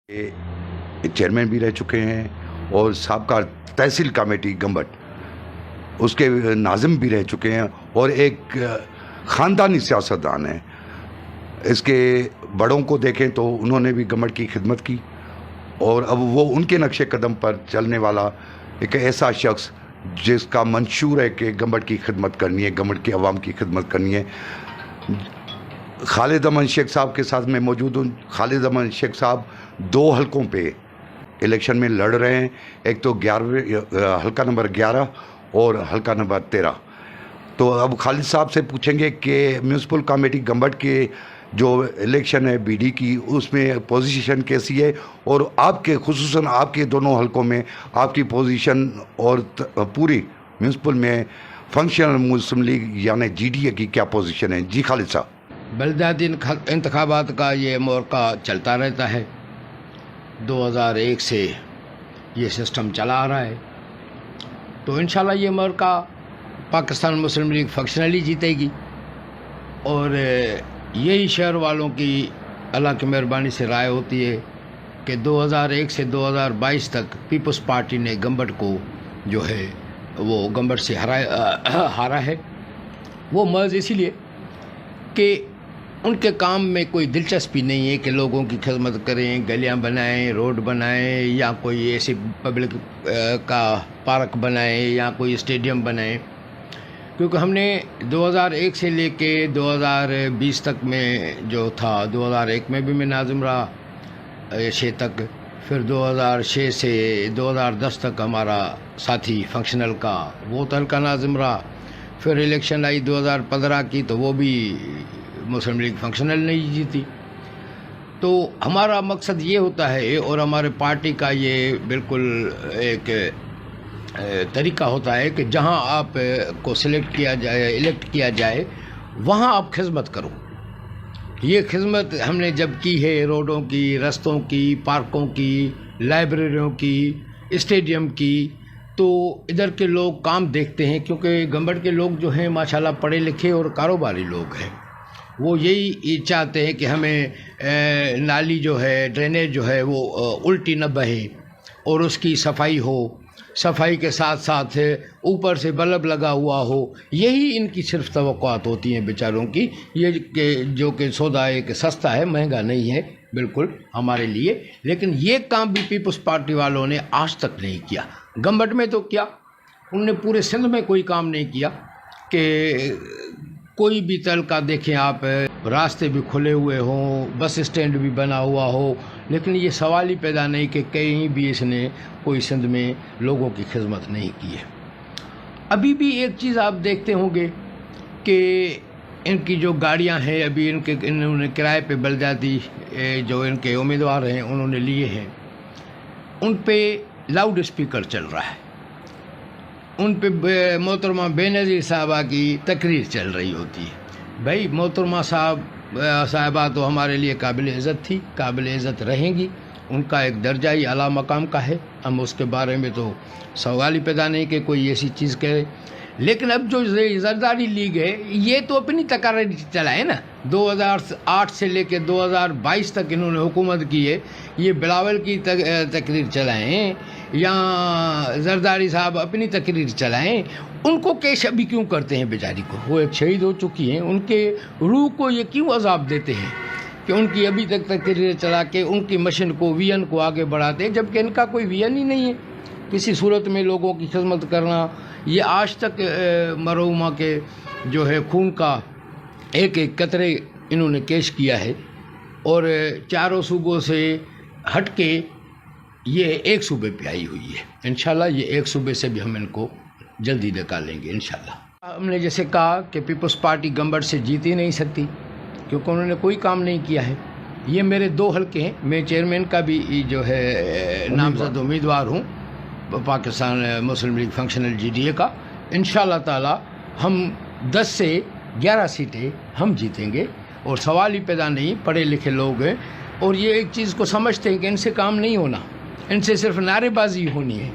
Chairman भी रह चुके हैं और साबका तहसील कमेटी गंबट उसके नाज़िम भी रह चुके हैं और एक ख़ानदानी सियासतदान है। इसके बड़ों को देखें तो उन्होंने भी गंबट की खिदमत की और अब वो उनके नक्शे कदम पर चलने वाला एक ऐसा शख्स जिसका मंशूर है कि गंबट की खिदमत करनी है, गंबट की आवाम की खिदमत करनी है। खालिद अमन शेख साहब के साथ मैं मौजूद हूँ। खालिद अमन शेख साहब 2 हलकों पे इलेक्शन में लड़ रहे हैं, एक तो 11 हलका नंबर 11 और हलका नंबर 13। तो अब खालिद साहब से पूछेंगे कि म्यूनसिपल कमेटी गंबट के जो इलेक्शन है बीडी की, उसमें पोजीशन कैसी है और आपके खुसूसन आपके दोनों हलकों में आपकी पोजीशन और पूरी म्यूनसिपल में फंक्शनल मुस्लिम लीग यानी जीडीए की क्या पोजीशन है। जी खालिद साहब। बलदियाती इंतखाबात का ये मौका चलता रहता है। 2001 से ये सिस्टम चला आ रहा है, तो इंशाल्लाह ये मौका पाकिस्तान मुस्लिम लीग फंक्शनली जीतेगी और यही शहर वालों की अल्लाह की मेहरबानी से राय होती है कि 2001 से 2022 तक पीपल्स पार्टी ने गंबट को जो है वो गंबट से हारा है। वो महज इसीलिए कि उनके काम में कोई दिलचस्पी नहीं है कि लोगों की खिदमत करें, गलियां बनाएं, रोड बनाएं या कोई ऐसे पब्लिक का पार्क बनाएं या कोई स्टेडियम बनाएं, क्योंकि हमने 2001 से लेके 2020 तक में जो था, 2001 में भी मैं नाज़िम रहा 6 तक, फिर 2006 से 2010 तक हमारा साथी फंक्शनल का वो तल का नाज़िम रहा। फिर इलेक्शन आई 2015 की, तो वो भी मुस्लिम लीग फंक्शनल नहीं जीती। तो हमारा मकसद ये होता है और हमारे पार्टी का ये बिल्कुल एक तरीका होता है कि जहां आप को सिलेक्ट किया जाए, इलेक्ट किया जाए, वहां आप खिदमत करो। ये खिदमत हमने जब की है रोडों की, रस्तों की, पार्कों की, लाइब्रेरियों की, स्टेडियम की, तो इधर के लोग काम देखते हैं, क्योंकि गंबट के लोग जो हैं माशाल्लाह पढ़े लिखे और कारोबारी लोग हैं। वो यही चाहते हैं कि हमें नाली जो है, ड्रेनेज जो है वो उल्टी न बहे और उसकी सफाई हो, सफाई के साथ साथ ऊपर से बल्ब लगा हुआ हो। यही इनकी सिर्फ तवक्कुआत होती हैं बेचारों की। ये जो कि सौदा एक सस्ता है, महंगा नहीं है बिल्कुल हमारे लिए, लेकिन ये काम भी पीपल्स पार्टी वालों ने आज तक नहीं किया। गंबट में तो क्या, उनने पूरे सिंध में कोई काम नहीं किया कि कोई भी तल का देखें आप, रास्ते भी खुले हुए हों, बस स्टैंड भी बना हुआ हो, लेकिन ये सवाल ही पैदा नहीं कि कहीं भी इसने कोई सिंध में लोगों की खिदमत नहीं की है। अभी भी एक चीज़ आप देखते होंगे कि इनकी जो गाड़ियां हैं, अभी इन्होंने किराए पे बलदियाती जो इनके उम्मीदवार हैं उन्होंने लिए हैं, उन पे लाउड स्पीकर चल रहा है, उन पे मोहतरमा बेनज़ीर साहबा की तकरीर चल रही होती है। भाई मोहतरमा साहबा तो हमारे लिए काबिल इज़्ज़त थी, काबिल इज़्ज़त रहेंगी, उनका एक दर्जा ही आला मकाम का है, हम उसके बारे में तो सवाल ही पैदा नहीं कि कोई ऐसी चीज़ कहे। लेकिन अब जो ज़रदारी लीग है ये तो अपनी तकरीर चलाए ना। 2008 से लेकर 2022 तक इन्होंने हुकूमत की है, ये बिलावल की तकरीर चलाएं या ज़रदारी साहब अपनी तकरीर चलाएं। उनको केश अभी क्यों करते हैं बेचारी को? वो एक शहीद हो चुकी हैं, उनके रूह को ये क्यों अजाब देते हैं कि उनकी अभी तक तकरीर चला के उनकी मिशन को, विजन को आगे बढ़ाते हैं, जबकि इनका कोई विजन ही नहीं है किसी सूरत में लोगों की खिदमत करना। ये आज तक मरहुमा के जो है खून का एक एक कतरे इन्होंने केश किया है और चारों सूबों से हट के ये एक सूबे पे आई हुई है। इंशाल्लाह ये एक सूबे से भी हम इनको जल्दी निकालेंगे इंशाल्लाह। हमने जैसे कहा कि पीपल्स पार्टी गंबट से जीत ही नहीं सकती क्योंकि उन्होंने कोई काम नहीं किया है। ये मेरे 2 हलके हैं, मैं चेयरमैन का भी जो है नामजद उम्मीदवार हूँ पाकिस्तान मुस्लिम लीग फंक्शनल जीडीए का। इंशाल्लाह ताला हम 10 से 11 सीटें हम जीतेंगे और सवाल ही पैदा नहीं। पढ़े लिखे लोग हैं और ये एक चीज़ को समझते हैं कि इनसे काम नहीं होना, इनसे सिर्फ नारेबाजी होनी है।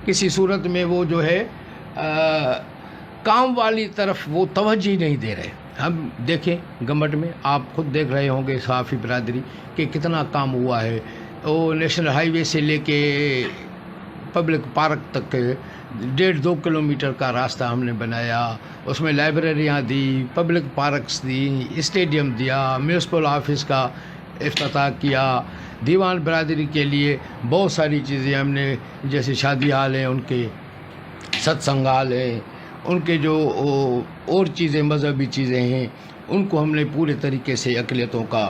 किसी सूरत में वो जो है काम वाली तरफ वो तवज्जो नहीं दे रहे। हम देखें गंबट में, आप खुद देख रहे होंगे सहाफ़ी बिरादरी कि कितना काम हुआ है, وہ نیشنل ہائی وے سے لے کے پبلک پارک تک 1.5-2 کلومیٹر کا راستہ ہم نے بنایا. اس میں لائبریریاں دی، پبلک پارکس دی، اسٹیڈیم دیا، میونسپل آفس کا افتتاح کیا. دیوان برادری کے لیے بہت ساری چیزیں ہم نے، جیسے شادی ہال ہیں ان کے، ستسنگ ہال ہیں ان کے، جو اور چیزیں مذہبی چیزیں ہیں ان کو ہم نے پورے طریقے سے اقلیتوں کا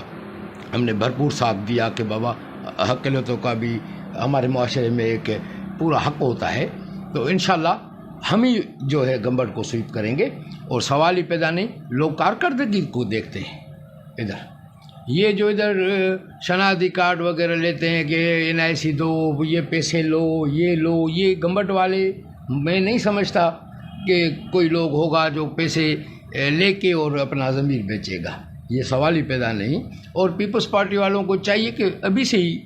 ہم نے بھرپور ساتھ دیا کہ بابا اقلیتوں کا بھی ہمارے معاشرے میں ایک پورا حق ہوتا ہے. تو انشاءاللہ ہم ہی جو ہے گنبد کو سویپ کریں گے. اور سوال ہی پیدا نہیں، لوگ کارکردگی کو دیکھتے ہیں. یہ جو ادھر شناختی کارڈ وغیرہ لیتے ہیں کہ NIC دو، یہ پیسے لو، یہ گنبد والے، میں نہیں سمجھتا کہ کوئی لوگ ہوگا جو پیسے لے کے اور اپنا ضمیر بیچے گا. یہ سوال ہی پیدا نہیں. اور پیپلز پارٹی والوں کو چاہیے کہ ابھی سے ہی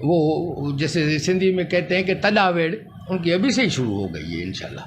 وہ، جیسے سندھی میں کہتے ہیں کہ تداویڑ، ان کی ابھی سے ہی شروع ہو گئی ہے انشاءاللہ.